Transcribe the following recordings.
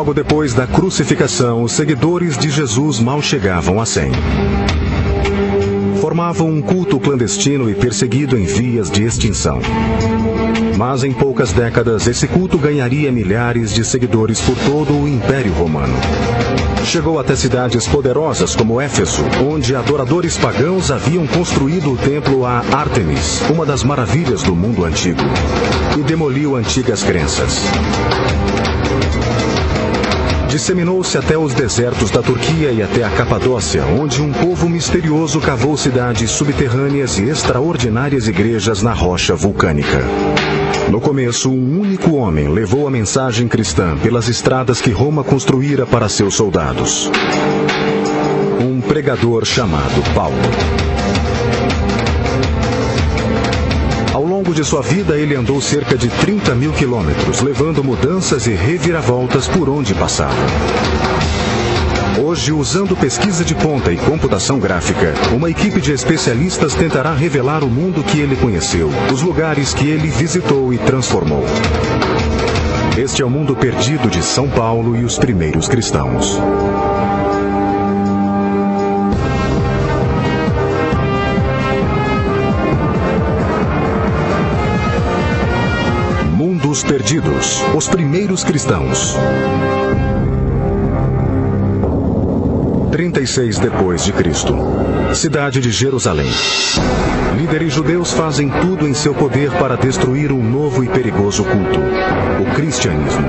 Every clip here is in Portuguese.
Logo depois da crucificação, os seguidores de Jesus mal chegavam a 100. Formavam um culto clandestino e perseguido em vias de extinção. Mas em poucas décadas, esse culto ganharia milhares de seguidores por todo o Império Romano. Chegou até cidades poderosas como Éfeso, onde adoradores pagãos haviam construído o templo a Ártemis, uma das maravilhas do mundo antigo, e demoliu antigas crenças. Disseminou-se até os desertos da Turquia e até a Capadócia, onde um povo misterioso cavou cidades subterrâneas e extraordinárias igrejas na rocha vulcânica. No começo, um único homem levou a mensagem cristã pelas estradas que Roma construíra para seus soldados. Um pregador chamado Paulo. Ao longo de sua vida, ele andou cerca de 30 mil quilômetros, levando mudanças e reviravoltas por onde passava. Hoje, usando pesquisa de ponta e computação gráfica, uma equipe de especialistas tentará revelar o mundo que ele conheceu, os lugares que ele visitou e transformou. Este é o mundo perdido de São Paulo e os primeiros cristãos. Mundos perdidos, os primeiros cristãos. 36 depois de Cristo. Cidade de Jerusalém. Líderes judeus fazem tudo em seu poder para destruir um novo e perigoso culto, o cristianismo.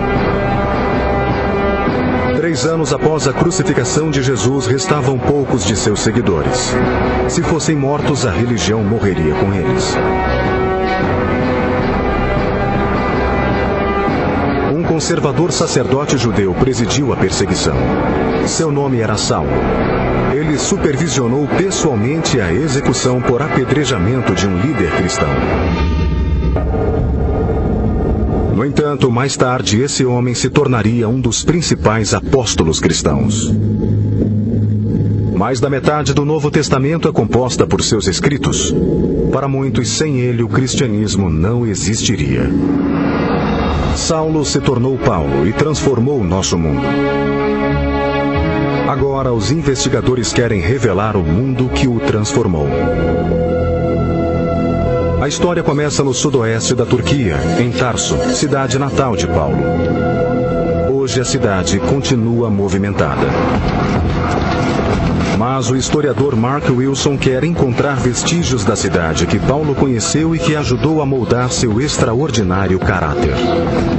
3 anos após a crucificação de Jesus, restavam poucos de seus seguidores. Se fossem mortos, a religião morreria com eles. Um conservador sacerdote judeu presidiu a perseguição. Seu nome era Saulo. Ele supervisionou pessoalmente a execução por apedrejamento de um líder cristão. No entanto, mais tarde, esse homem se tornaria um dos principais apóstolos cristãos. Mais da metade do Novo Testamento é composta por seus escritos. Para muitos, sem ele, o cristianismo não existiria. Saulo se tornou Paulo e transformou o nosso mundo. Agora, os investigadores querem revelar o mundo que o transformou. A história começa no sudoeste da Turquia, em Tarso, cidade natal de Paulo. Hoje a cidade continua movimentada. Mas o historiador Mark Wilson quer encontrar vestígios da cidade que Paulo conheceu e que ajudou a moldar seu extraordinário caráter.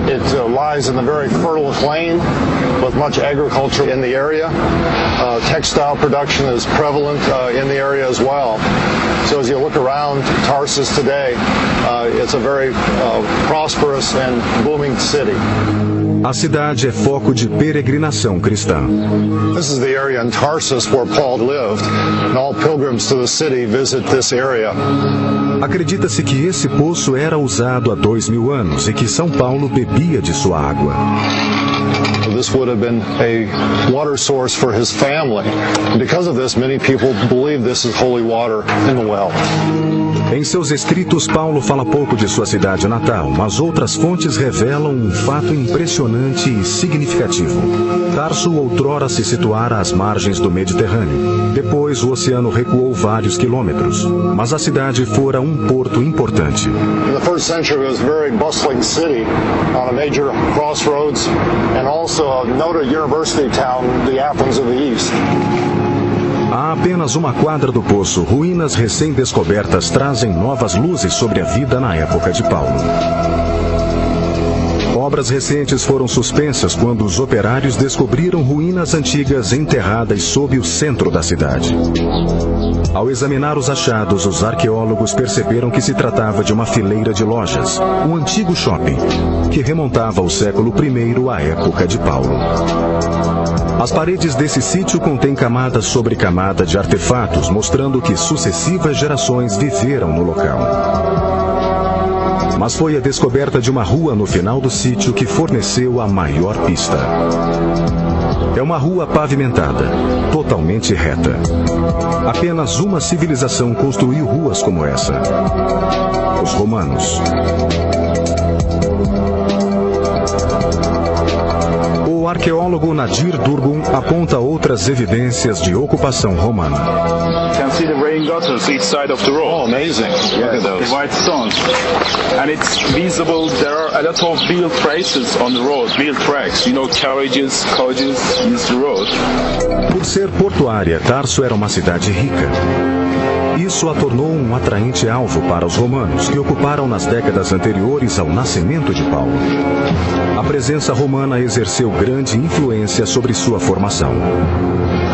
It lies in the very fertile plain with much agriculture in the area. Textile production is prevalent in the area as well. So as you look around Tarsus today, it's a very prosperous and booming city. A cidade é foco de peregrinação cristã. This is the area in Tarsus where Paul lived, and all pilgrims to the city visit this area. Acredita-se que esse poço era usado há 2000 anos e que São Paulo bebia de sua água. This would have been a water source for his family. And because of this, many people believe this is holy water in the well. Em seus escritos, Paulo fala pouco de sua cidade natal, mas outras fontes revelam um fato impressionante e significativo. Tarso outrora se situara às margens do Mediterrâneo. Depois, o oceano recuou vários quilômetros, mas a cidade fora um porto importante. In the first century, it was a very bustling city on a major crossroads, and also a noted university town, the Athens of the East. A apenas uma quadra do poço, ruínas recém-descobertas trazem novas luzes sobre a vida na época de Paulo. Obras recentes foram suspensas quando os operários descobriram ruínas antigas enterradas sob o centro da cidade. Ao examinar os achados, os arqueólogos perceberam que se tratava de uma fileira de lojas, um antigo shopping, que remontava ao século I, à época de Paulo. As paredes desse sítio contêm camada sobre camada de artefatos, mostrando que sucessivas gerações viveram no local. Mas foi a descoberta de uma rua no final do sítio que forneceu a maior pista. É uma rua pavimentada, totalmente reta. Apenas uma civilização construiu ruas como essa: os romanos. O O arqueólogo Nadir Durgun aponta outras evidências de ocupação romana. You can see the rain gutters each side of the road. Oh, amazing. Look at those. The white stones. And it's visible, there are a lot of wheel traces on the road, wheel tracks. You know, carriages use the road. Por ser portuária, Tarso era uma cidade rica. Isso a tornou um atraente alvo para os romanos, que ocuparam nas décadas anteriores ao nascimento de Paulo. A presença romana exerceu grande influência sobre sua formação.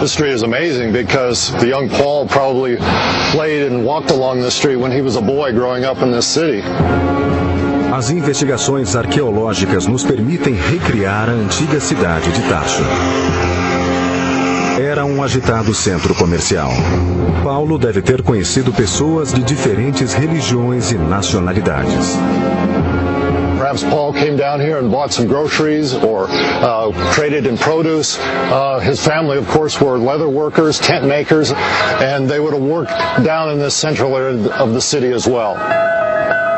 This street is amazing because the young Paul probably played and walked along this street when he was a boy growing up in this city. As investigações arqueológicas nos permitem recriar a antiga cidade de Tarso. Era um agitado centro comercial. Paulo deve ter conhecido pessoas de diferentes religiões e nacionalidades. Perhaps Paul came down here and bought some groceries or traded in produce. His family, of course, were leather workers, tent makers, and they would have worked down in this central area of the city as well.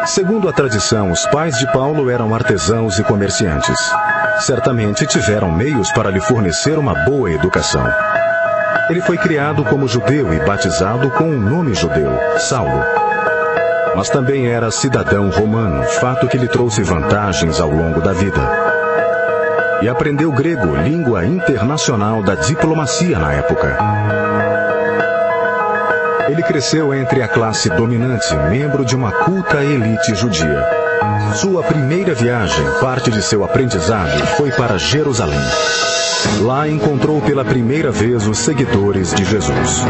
Segundo a tradição, os pais de Paulo eram artesãos e comerciantes. Certamente tiveram meios para lhe fornecer uma boa educação. Ele foi criado como judeu e batizado com um nome judeu, Saulo. Mas também era cidadão romano, fato que lhe trouxe vantagens ao longo da vida. E aprendeu grego, língua internacional da diplomacia na época. Ele cresceu entre a classe dominante, membro de uma culta elite judia. Sua primeira viagem, parte de seu aprendizado, foi para Jerusalém. Lá encontrou pela primeira vez os seguidores de Jesus.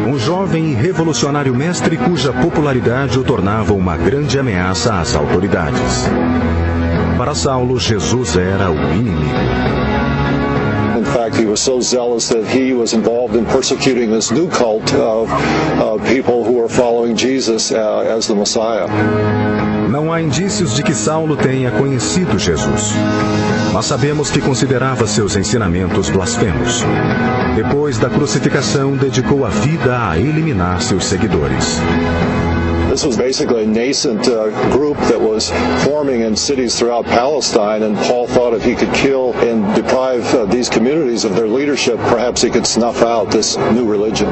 Um jovem e revolucionário mestre cuja popularidade o tornava uma grande ameaça às autoridades. Para Saulo, Jesus era o inimigo. In fact, he was so zealous that he was involved in persecuting this new cult of people who were following Jesus as the Messiah. Não há indícios de que Saulo tenha conhecido Jesus, mas sabemos que considerava seus ensinamentos blasfemos. Depois da crucificação, dedicou a vida a eliminar seus seguidores. This was basically a nascent group that was forming in cities throughout Palestine, and Paul thought if he could kill and deprive these communities of their leadership, perhaps he could snuff out this new religion.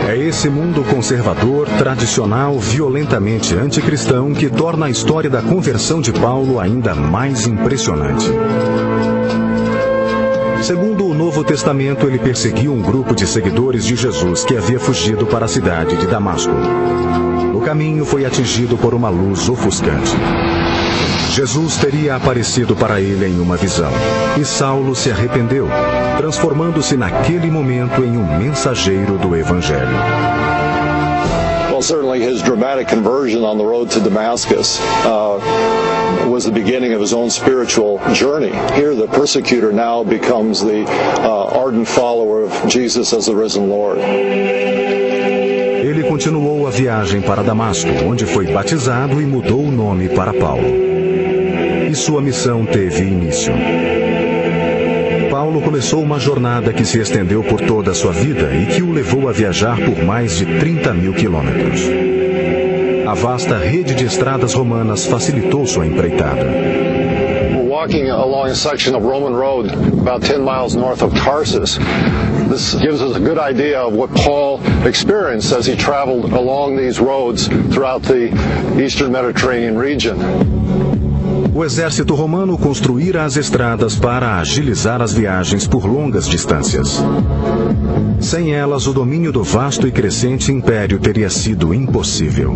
É esse mundo conservador, tradicional, violentamente anticristão que torna a história da conversão de Paulo ainda mais impressionante. Segundo o Novo Testamento, ele perseguiu um grupo de seguidores de Jesus que havia fugido para a cidade de Damasco. No caminho, foi atingido por uma luz ofuscante. Jesus teria aparecido para ele em uma visão, e Saulo se arrependeu, transformando-se naquele momento em um mensageiro do Evangelho. Well, certainly his dramatic conversion on the road to Damascus was the beginning of his own spiritual journey. Here, the persecutor now becomes the ardent follower of Jesus as the risen Lord. Ele continuou a viagem para Damasco, onde foi batizado e mudou o nome para Paulo. E sua missão teve início. Paulo começou uma jornada que se estendeu por toda a sua vida e que o levou a viajar por mais de 30.000 quilômetros. A vasta rede de estradas romanas facilitou sua empreitada. Walking along a section of Roman road about 10 miles north of Tarsus. This gives us a good idea of what Paul experienced as he traveled along these roads throughout the eastern Mediterranean region. O exército romano construíra as estradas para agilizar as viagens por longas distâncias. Sem elas, o domínio do vasto e crescente império teria sido impossível.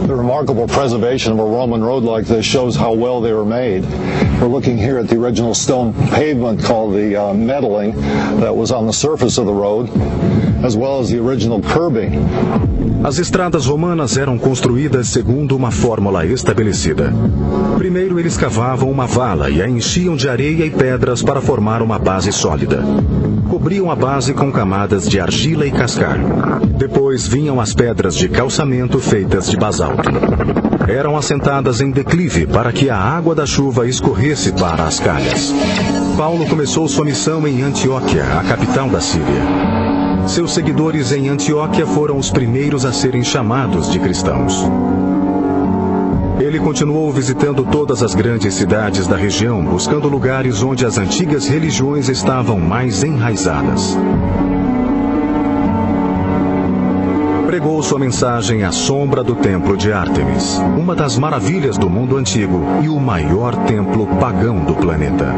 The remarkable preservation of a Roman road like this shows how well they were made. We're looking here at the original stone pavement called the metalling that was on the surface of the road, as well as the original curbing. As estradas romanas eram construídas segundo uma fórmula estabelecida. Primeiro, eles cavavam uma vala e a enchiam de areia e pedras para formar uma base sólida. Cobriam a base com camadas de argila e cascalho. Depois vinham as pedras de calçamento feitas de basalto. Eram assentadas em declive para que a água da chuva escorresse para as calhas. Paulo começou sua missão em Antioquia, a capital da Síria. Seus seguidores em Antioquia foram os primeiros a serem chamados de cristãos. Ele continuou visitando todas as grandes cidades da região, buscando lugares onde as antigas religiões estavam mais enraizadas. Pregou sua mensagem à sombra do templo de Ártemis, uma das maravilhas do mundo antigo e o maior templo pagão do planeta.